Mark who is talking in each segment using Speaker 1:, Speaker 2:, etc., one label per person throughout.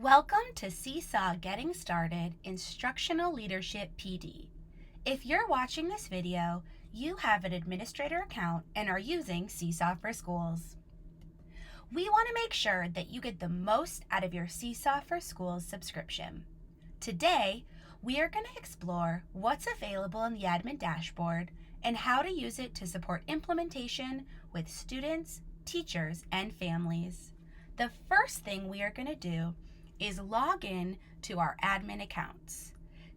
Speaker 1: Welcome to Seesaw Getting Started Instructional Leadership PD. If you're watching this video, you have an administrator account and are using Seesaw for Schools. We want to make sure that you get the most out of your Seesaw for Schools subscription. Today, we are going to explore what's available in the admin dashboard and how to use it to support implementation with students, teachers, and families. The first thing we are going to do is log in to our admin accounts.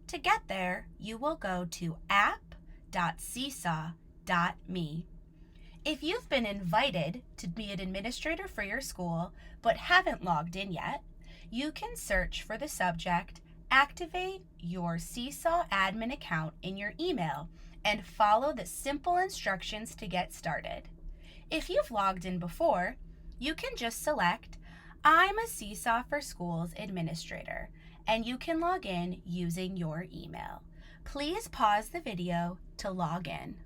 Speaker 1: To get there, you will go to app.seesaw.me. If you've been invited to be an administrator for your school but haven't logged in yet, you can search for the subject Activate Your Seesaw Admin Account in your email and follow the simple instructions to get started. If you've logged in before, you can just select I'm a Seesaw for Schools administrator, and you can log in using your email. Please pause the video to log in.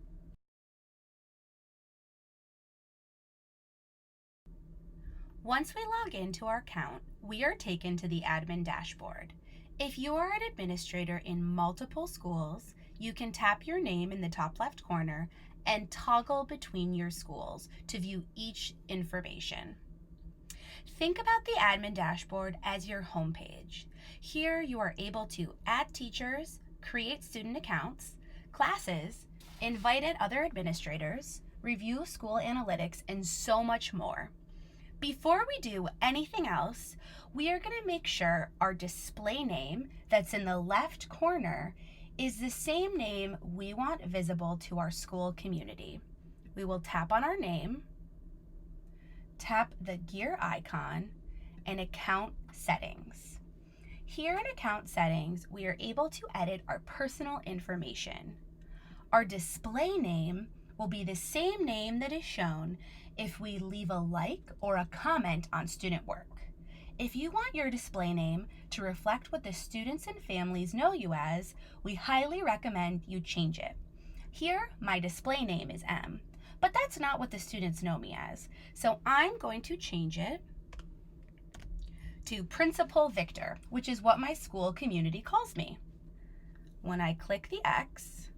Speaker 1: Once we log into our account, we are taken to the admin dashboard. If you are an administrator in multiple schools, you can tap your name in the top left corner and toggle between your schools to view each information. Think about the admin dashboard as your homepage. Here you are able to add teachers, create student accounts, classes, invite other administrators, review school analytics, and so much more. Before we do anything else, we are going to make sure our display name that's in the left corner is the same name we want visible to our school community. We will tap on our name, tap the gear icon, and account settings. Here in account settings, we are able to edit our personal information. Our display name will be the same name that is shown if we leave a like or a comment on student work. If you want your display name to reflect what the students and families know you as, we highly recommend you change it. Here, my display name is M, but that's not what the students know me as. So I'm going to change it to Principal Victor, which is what my school community calls me. When I click the X,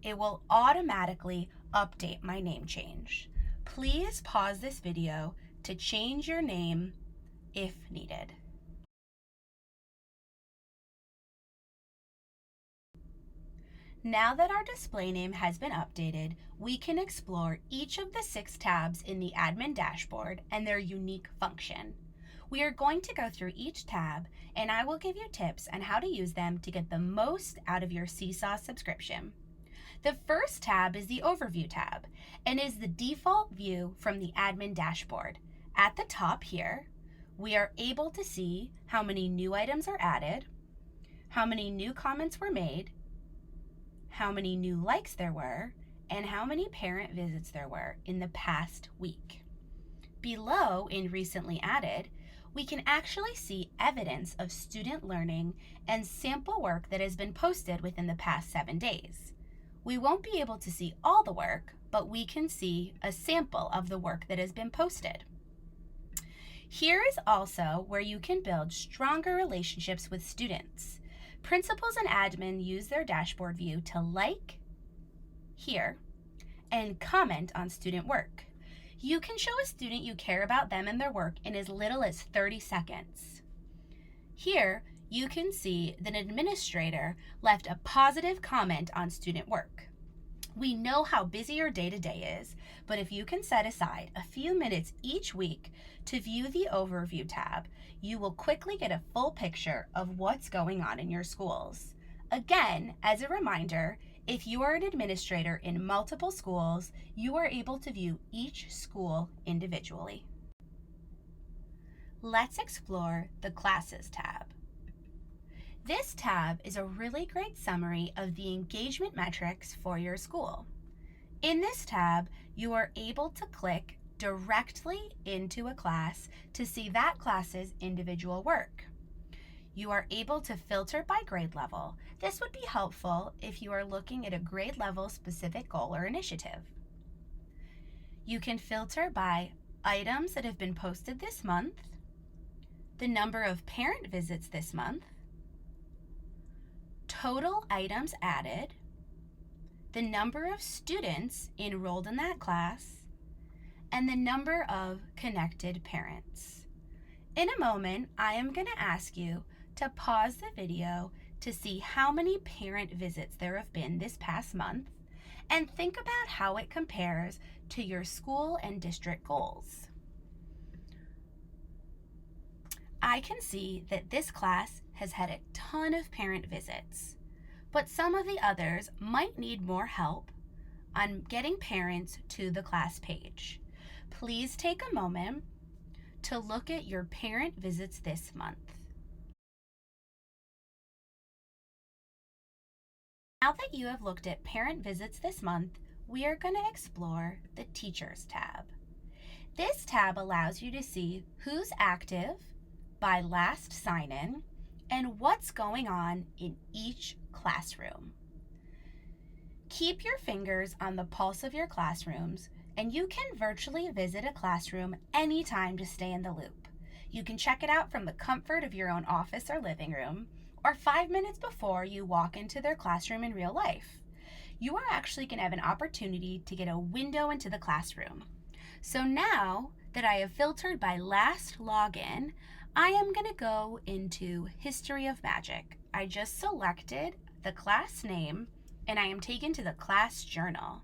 Speaker 1: it will automatically update my name change. Please pause this video to change your name if needed. Now that our display name has been updated, we can explore each of the 6 tabs in the admin dashboard and their unique function. We are going to go through each tab, and I will give you tips on how to use them to get the most out of your Seesaw subscription. The first tab is the Overview tab and is the default view from the admin dashboard. At the top here, we are able to see how many new items are added, how many new comments were made, how many new likes there were, and how many parent visits there were in the past week. Below, in Recently Added, we can actually see evidence of student learning and sample work that has been posted within the past 7 days. We won't be able to see all the work, but we can see a sample of the work that has been posted. Here is also where you can build stronger relationships with students. Principals and admin use their dashboard view to like, hear, and comment on student work. You can show a student you care about them and their work in as little as 30 seconds. Here, you can see that an administrator left a positive comment on student work. We know how busy your day-to-day is, but if you can set aside a few minutes each week to view the Overview tab, you will quickly get a full picture of what's going on in your schools. Again, as a reminder, if you are an administrator in multiple schools, you are able to view each school individually. Let's explore the Classes tab. This tab is a really great summary of the engagement metrics for your school. In this tab, you are able to click directly into a class to see that class's individual work. You are able to filter by grade level. This would be helpful if you are looking at a grade level specific goal or initiative. You can filter by items that have been posted this month, the number of parent visits this month, total items added, the number of students enrolled in that class, and the number of connected parents. In a moment, I am going to ask you to pause the video to see how many parent visits there have been this past month and think about how it compares to your school and district goals. I can see that this class has had a ton of parent visits, but some of the others might need more help on getting parents to the class page. Please take a moment to look at your parent visits this month. Now that you have looked at parent visits this month, we are going to explore the Teachers tab. This tab allows you to see who's active by last sign-in and what's going on in each classroom. Keep your fingers on the pulse of your classrooms, and you can virtually visit a classroom anytime to stay in the loop. You can check it out from the comfort of your own office or living room, or 5 minutes before you walk into their classroom in real life. You are actually going to have an opportunity to get a window into the classroom. So now that I have filtered by last login, I am going to go into History of Magic. I just selected the class name and I am taken to the class journal.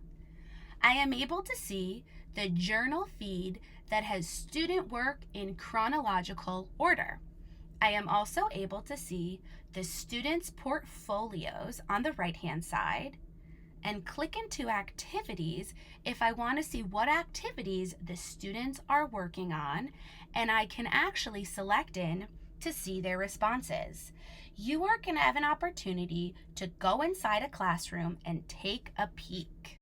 Speaker 1: I am able to see the journal feed that has student work in chronological order. I am also able to see the students' portfolios on the right-hand side and click into activities if I want to see what activities the students are working on, and I can actually select in to see their responses. You are going to have an opportunity to go inside a classroom and take a peek.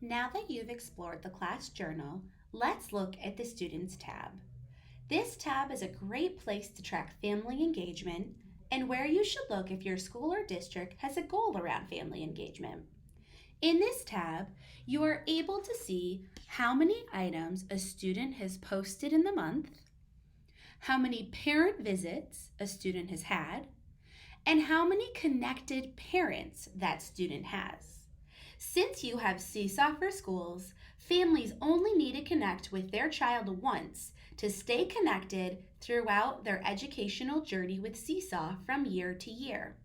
Speaker 1: Now that you've explored the class journal, let's look at the Students tab. This tab is a great place to track family engagement and where you should look if your school or district has a goal around family engagement. In this tab, you are able to see how many items a student has posted in the month, how many parent visits a student has had, and how many connected parents that student has. Since you have Seesaw for Schools, families only need to connect with their child once to stay connected throughout their educational journey with Seesaw from year to year.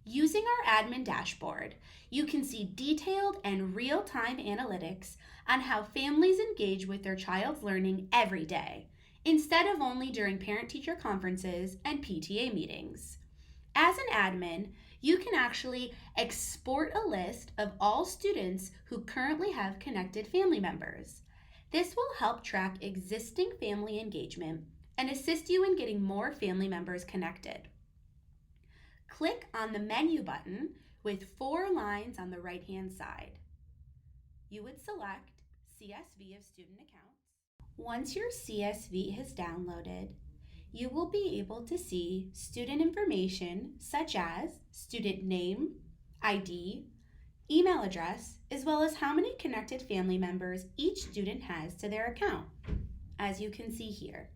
Speaker 1: Using our admin dashboard, you can see detailed and real-time analytics on how families engage with their child's learning every day, instead of only during parent-teacher conferences and PTA meetings. As an admin, you can actually export a list of all students who currently have connected family members. This will help track existing family engagement and assist you in getting more family members connected. Click on the menu button with 4 lines on the right-hand side. You would select CSV of student accounts. Once your CSV has downloaded, you will be able to see student information such as student name, ID, email address, as well as how many connected family members each student has to their account, as you can see here.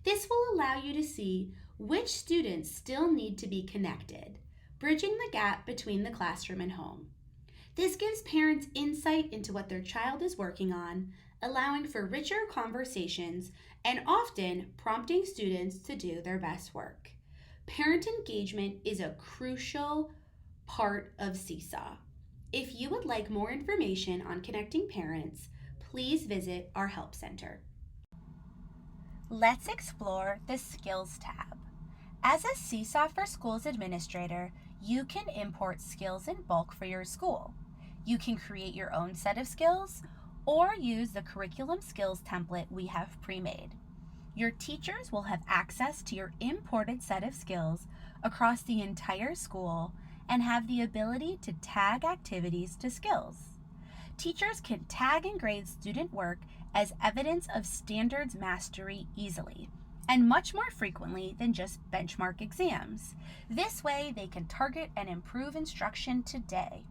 Speaker 1: This will allow you to see which students still need to be connected, bridging the gap between the classroom and home. This gives parents insight into what their child is working on, allowing for richer conversations and often prompting students to do their best work. Parent engagement is a crucial part of Seesaw. If you would like more information on connecting parents, please visit our Help Center. Let's explore the Skills tab. As a Seesaw for Schools administrator, you can import skills in bulk for your school. You can create your own set of skills or use the curriculum skills template we have pre-made. Your teachers will have access to your imported set of skills across the entire school and have the ability to tag activities to skills. Teachers can tag and grade student work as evidence of standards mastery easily, and much more frequently than just benchmark exams. This way, they can target and improve instruction today.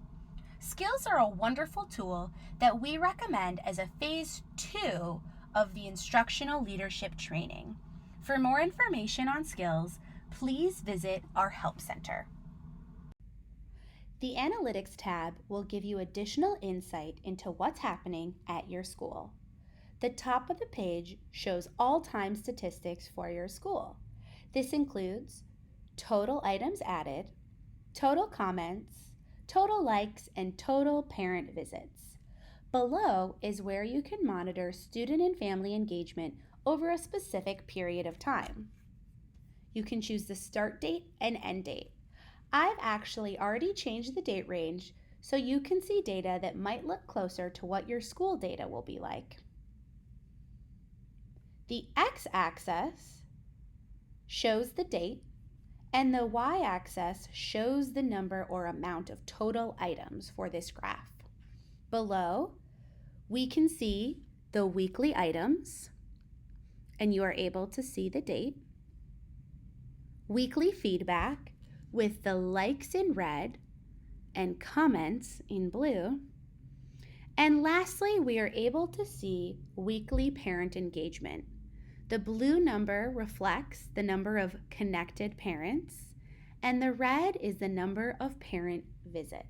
Speaker 1: Skills are a wonderful tool that we recommend as a phase 2 of the instructional leadership training. For more information on skills, please visit our Help Center. The Analytics tab will give you additional insight into what's happening at your school. The top of the page shows all-time statistics for your school. This includes total items added, total comments, total likes, and total parent visits. Below is where you can monitor student and family engagement over a specific period of time. You can choose the start date and end date. I've actually already changed the date range so you can see data that might look closer to what your school data will be like. The x-axis shows the date and the y-axis shows the number or amount of total items for this graph. Below, we can see the weekly items, and you are able to see the date, weekly feedback with the likes in red and comments in blue, and lastly, we are able to see weekly parent engagement. The blue number reflects the number of connected parents, and the red is the number of parent visits.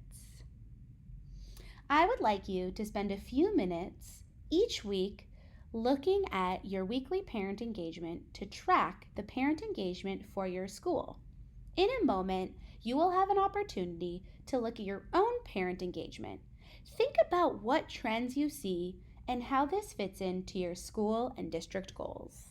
Speaker 1: I would like you to spend a few minutes each week looking at your weekly parent engagement to track the parent engagement for your school. In a moment, you will have an opportunity to look at your own parent engagement. Think about what trends you see and how this fits into your school and district goals.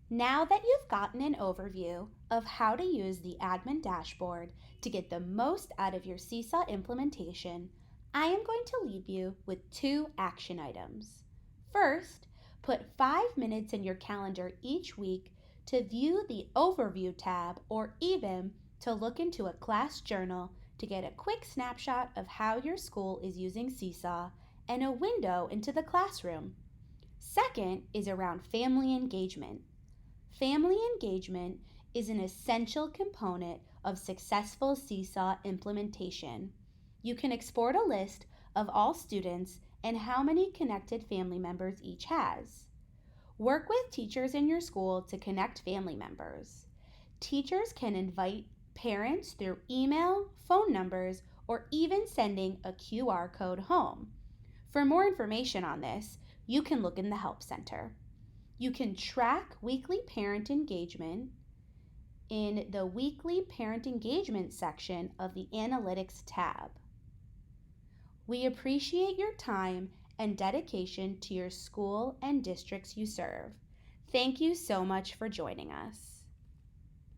Speaker 1: Now that you've gotten an overview of how to use the admin dashboard to get the most out of your Seesaw implementation, I am going to leave you with 2 action items. First, put 5 minutes in your calendar each week to view the Overview tab or even to look into a class journal to get a quick snapshot of how your school is using Seesaw and a window into the classroom. Second is around family engagement. Family engagement is an essential component of successful Seesaw implementation. You can export a list of all students and how many connected family members each has. Work with teachers in your school to connect family members. Teachers can invite parents through email, phone numbers, or even sending a QR code home. For more information on this, you can look in the Help Center. You can track weekly parent engagement in the Weekly Parent Engagement section of the Analytics tab. We appreciate your time and dedication to your school and districts you serve. Thank you so much for joining us.